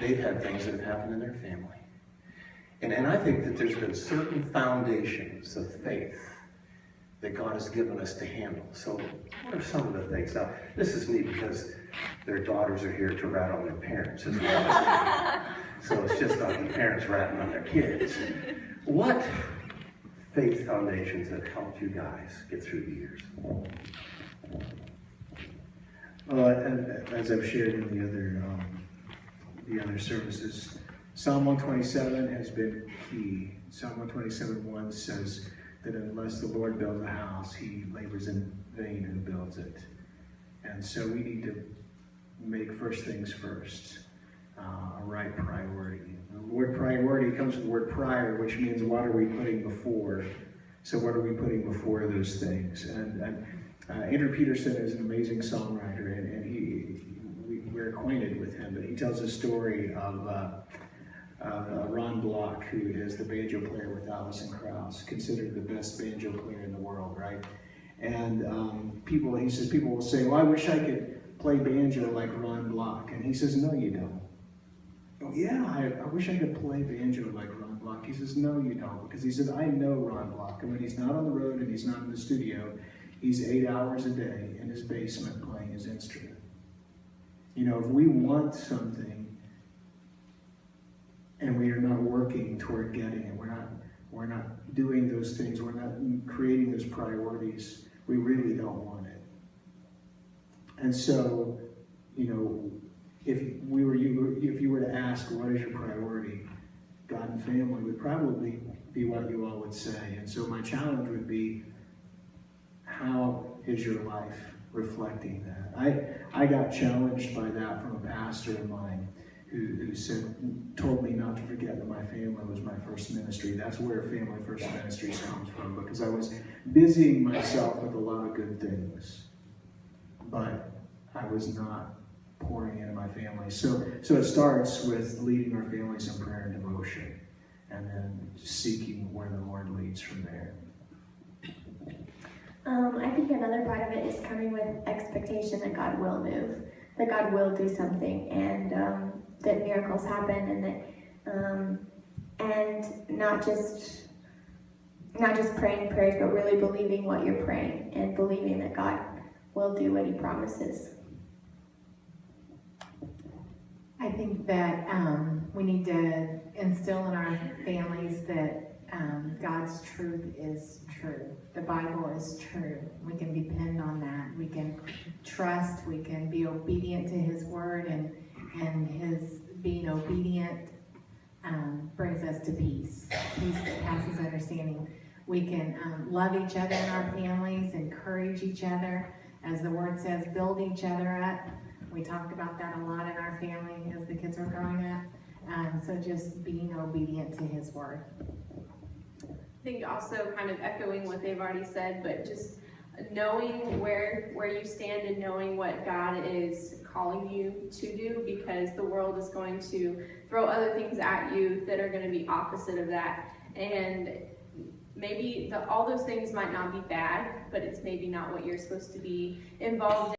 they've had things that have happened in their family. And I think that there's been certain foundations of faith that God has given us to handle. So what are some of the things? Now, this is neat because their daughters are here to rat on their parents as well. So it's just not the parents ratting on their kids. What faith foundations have helped you guys get through the years? Well, as I've shared in the other services, Psalm 127 has been key. Psalm 127:1 says that unless the Lord builds a house, he labors in vain who builds it. And so we need to make first things first, a right priority. The word priority comes from the word prior, which means what are we putting before? So what are we putting before those things? And Andrew Peterson is an amazing songwriter, and we're acquainted with him, but he tells a story of Ron Block, who is the banjo player with Alison Krauss, considered the best banjo player in the world, right? And he says people will say, well, I wish I could play banjo like Ron Block. And he says, no, you don't. Oh, yeah, I wish I could play banjo like Ron Block. He says, no, you don't. Because he said, I know Ron Block. And when he's not on the road and he's not in the studio, he's 8 hours a day in his basement playing his instrument. You know, if we want something and we are not working toward getting it, we're not doing those things, we're not creating those priorities, we really don't want it. And so, you know, if you were to ask what is your priority, God and family would probably be what you all would say. And so my challenge would be, how is your life reflecting that? I got challenged by that from a pastor of mine who told me not to forget that my family was my first ministry. That's where Family First Ministries comes from, because I was busying myself with a lot of good things, but I was not pouring into my family. So it starts with leading our families in prayer and devotion, and then seeking where the Lord leads from there. I think another part of it is coming with expectation that God will move, that God will do something, and that miracles happen, and that and not just praying prayers, but really believing what you're praying and believing that God will do what He promises. I think that we need to instill in our families that God's truth is true. The Bible is true. We can depend on that. We can trust. We can be obedient to His word, and His being obedient brings us to peace that passes understanding. We can love each other in our families, encourage each other, as the word says, build each other up. We talked about that a lot in our family as the kids were growing up. So just being obedient to His word. I think also kind of echoing what they've already said, but just knowing where you stand and knowing what God is calling you to do, because the world is going to throw other things at you that are going to be opposite of that. And maybe all those things might not be bad, but it's maybe not what you're supposed to be involved in.